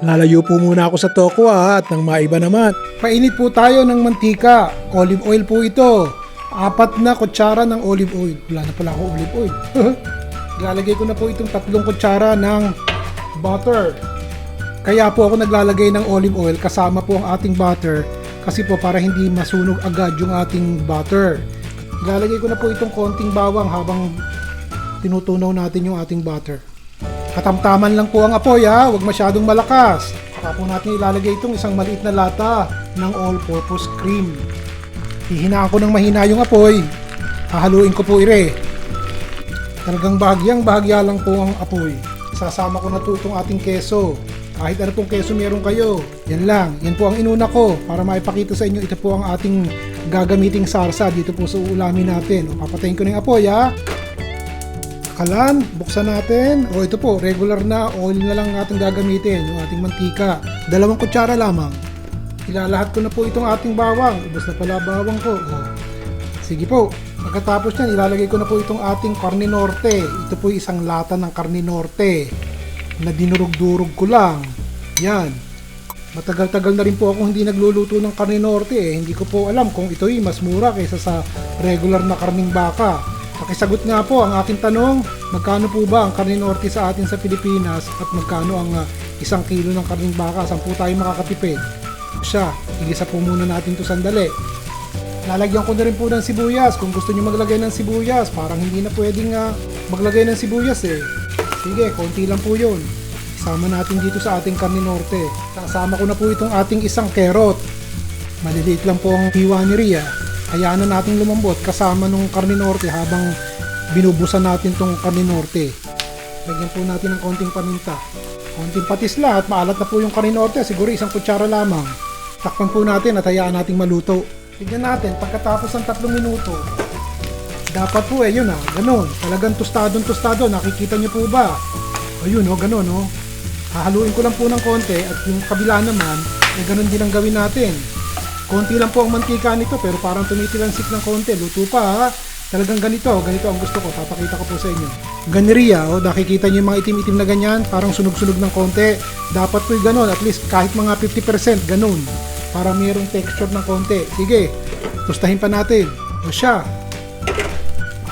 Lalayo po muna ako sa toko at nang maiba naman. Painit po tayo ng mantika. Olive oil po ito. 4 na kutsara ng olive oil. Wala na pala ako olive oil. Ilalagay ko na po itong 3 kutsara ng butter. Kaya po ako naglalagay ng olive oil kasama po ang ating butter kasi po para hindi masunog agad yung ating butter. Ilalagay ko na po itong konting bawang habang tinutunaw natin yung ating butter. Katamtaman lang po ang apoy ha, huwag masyadong malakas. Saka po natin ilalagay itong isang maliit na lata ng all-purpose cream. Hihinaan ko ng mahina yung apoy. Hahaluin ko po ire. Talagang bahagya lang po ang apoy. Sasama ko na po itong ating keso. Kahit ano pong keso meron kayo. Yan lang, yan po ang inuna ko para maipakita sa inyo ito po ang ating gagamiting sarsa dito po sa ulamin natin. O, papatayin ko na yung apoy ha. Kalan, buksan natin. O ito po, regular na oil na lang natin gagamitin, yung ating mantika. 2 kutsara lamang. Ilalahat ko na po itong ating bawang. Ubus na pala bawang ko. O, sige po. Pagkatapos yan, ilalagay ko na po itong ating karne norte. Ito po isang lata ng karne norte na dinurog-durog ko lang. Yan. Matagal-tagal na rin po ako hindi nagluluto ng karne norte eh. Hindi ko po alam kung ito ay mas mura kaysa sa regular na karning baka. Pakisagot nga po ang aking tanong, magkano po ba ang karne norte sa atin sa Pilipinas at magkano ang 1 kilo ng karning baka? Saan po tayo makakatipid? Siya, igisa po muna natin to sandali. Lalagyan ko na rin po ng sibuyas kung gusto nyo maglagay ng sibuyas. Parang hindi na pwedeng maglagay ng sibuyas eh. Sige, konti lang po yun. Isama natin dito sa ating karne norte. Kasama ko na po itong ating isang carrot. Maliliit lang po ang hiwa ni Ria. Hayaan na natin lumambot kasama nung karne norte habang binubusan natin tong karne norte. Lagyan po natin ng konting paminta. Konting patis lang at maalat na po yung karne norte. Siguro 1 kutsara lamang. Takpan po natin at hayaan nating maluto. Tignan natin, pagkatapos ng 3 minuto, dapat po yun ganun. Talagang tostado. Nakikita nyo po ba? Ayun ganun Hahaluin ko lang po ng konti at yung kabila naman, ganun din ang gawin natin. Konti lang po ang mantika nito pero parang tumitilansik ng konti. Luto pa ha. Talagang ganito ang gusto ko. Papakita ko po sa inyo. Ganiriya, nakikita nyo yung mga itim-itim na ganyan. Parang sunog-sunog ng konti. Dapat po yung ganun. At least kahit mga 50% ganun. Para mayroong texture ng konti. Sige, tustahin pa natin. O siya.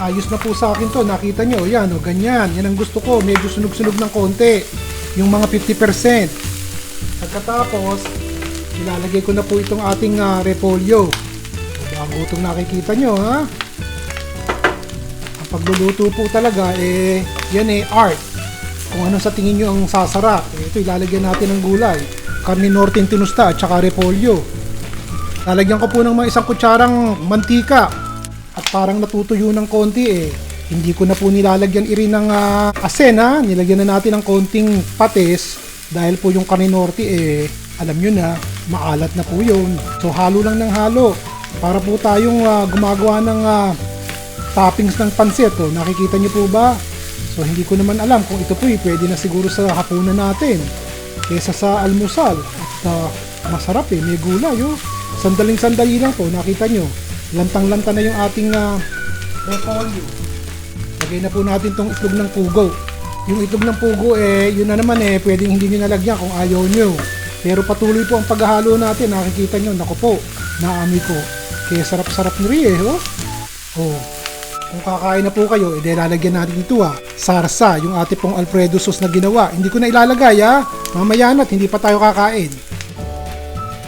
Ayos na po sa akin to. Nakita nyo, yan ganyan. Yan ang gusto ko. Medyo sunog-sunog ng konti. Yung mga 50%. Pagkatapos, ilalagay ko na po itong ating repolyo. Bago itong nakikita nyo ha. Ang pagluluto po talaga yan art. Kung ano sa tingin nyo ang sasarap. Ito ilalagyan natin ng gulay. Karne norte tinusta at saka repolyo. Lalagyan ko po ng mga 1 kutsarang mantika. At parang natutuyo ng konti Hindi ko na po nilalagyan rin ng asin ha. Nilagyan na natin ng konting patis. Dahil po yung karne norte alam nyo na, maalat na po yun. So halo lang ng halo. Para po tayong gumagawa ng toppings ng pansit. Nakikita nyo po ba? So hindi ko naman alam kung ito po pwede na siguro sa hapunan natin. Kesa sa almusal. At masarap may gulay Sandaling-sandali lang po, nakita nyo. Lantang-lanta na yung ating repolyo. Lagay na po natin tong itlog ng pugo. Yung itlog ng pugo yun na naman pwedeng hindi nyo nalagyan kung ayaw nyo. Pero patuloy po ang paghahalo natin. Nakikita nyo, naku po, naamoy ko. Kaya sarap-sarap ni Rie, Kung kakain na po kayo, lalagyan natin ito sarsa, yung ating pong Alfredo sauce na ginawa. Hindi ko na ilalagay mamaya na't hindi pa tayo kakain.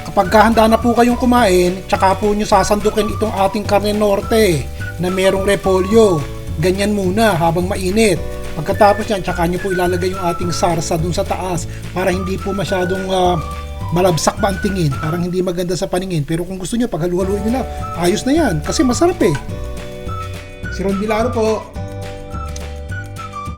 Kapag handa na po kayong kumain, tsaka po nyo sasandukin itong ating karne norte na merong repolyo. Ganyan muna habang mainit. Pagkatapos yan, tsaka nyo po ilalagay yung ating sarsa dun sa taas para hindi po masyadong malabsak ba ang tingin. Parang hindi maganda sa paningin. Pero kung gusto nyo, paghalu-haluin nyo na, ayos na yan. Kasi masarap Si Ron Bilaro po.